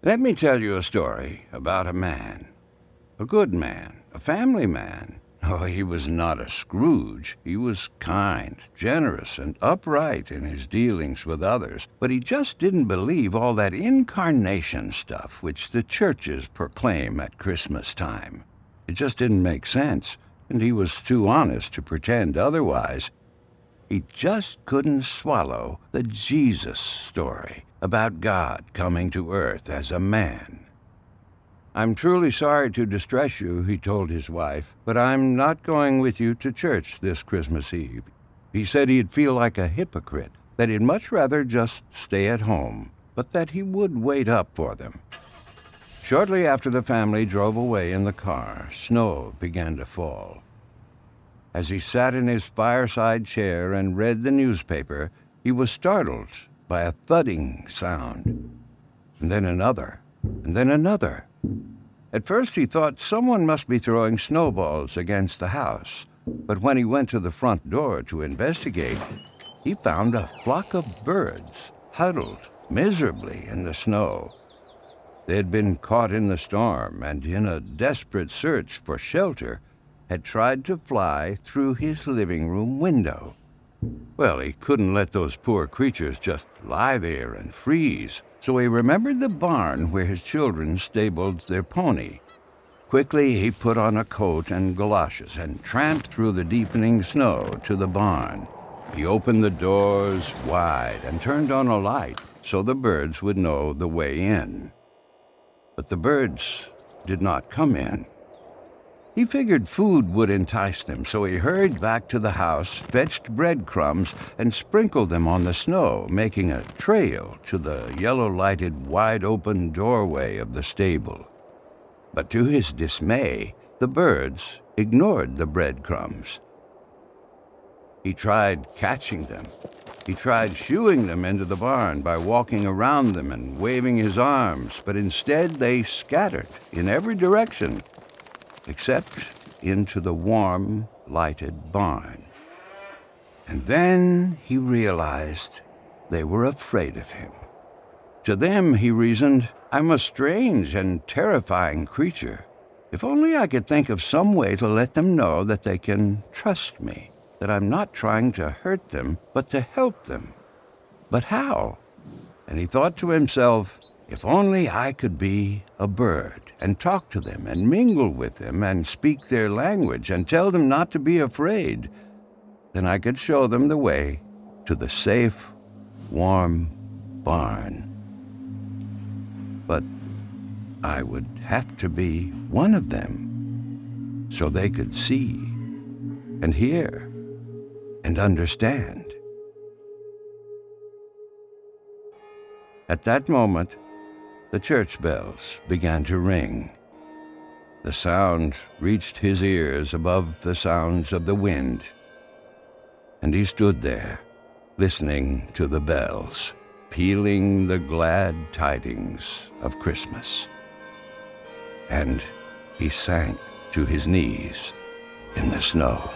Let me tell you a story about a man. A good man, a family man. Oh, he was not a Scrooge. He was kind, generous, and upright in his dealings with others. But he just didn't believe all that incarnation stuff which the churches proclaim at Christmas time. It just didn't make sense, and he was too honest to pretend otherwise. He just couldn't swallow the Jesus story about God coming to earth as a man. "I'm truly sorry to distress you," he told his wife, "but I'm not going with you to church this Christmas Eve." He said he'd feel like a hypocrite, that he'd much rather just stay at home, but that he would wait up for them. Shortly after the family drove away in the car, snow began to fall. As he sat in his fireside chair and read the newspaper, he was startled by a thudding sound, and then another, and then another. At first he thought someone must be throwing snowballs against the house, but when he went to the front door to investigate, he found a flock of birds huddled miserably in the snow. They had been caught in the storm and, in a desperate search for shelter, had tried to fly through his living room window. Well, he couldn't let those poor creatures just lie there and freeze, so he remembered the barn where his children stabled their pony. Quickly he put on a coat and galoshes and tramped through the deepening snow to the barn. He opened the doors wide and turned on a light so the birds would know the way in. But the birds did not come in. He figured food would entice them, so he hurried back to the house, fetched breadcrumbs, and sprinkled them on the snow, making a trail to the yellow-lighted, wide-open doorway of the stable. But to his dismay, the birds ignored the breadcrumbs. He tried catching them. He tried shooing them into the barn by walking around them and waving his arms, but instead they scattered in every direction, except into the warm, lighted barn. And then he realized they were afraid of him. To them, he reasoned, I'm a strange and terrifying creature. If only I could think of some way to let them know that they can trust me, that I'm not trying to hurt them, but to help them. But how? And he thought to himself, if only I could be a bird and talk to them and mingle with them and speak their language and tell them not to be afraid, then I could show them the way to the safe, warm barn. But I would have to be one of them so they could see and hear and understand. At that moment, the church bells began to ring. The sound reached his ears above the sounds of the wind, and he stood there, listening to the bells, pealing the glad tidings of Christmas. And he sank to his knees in the snow.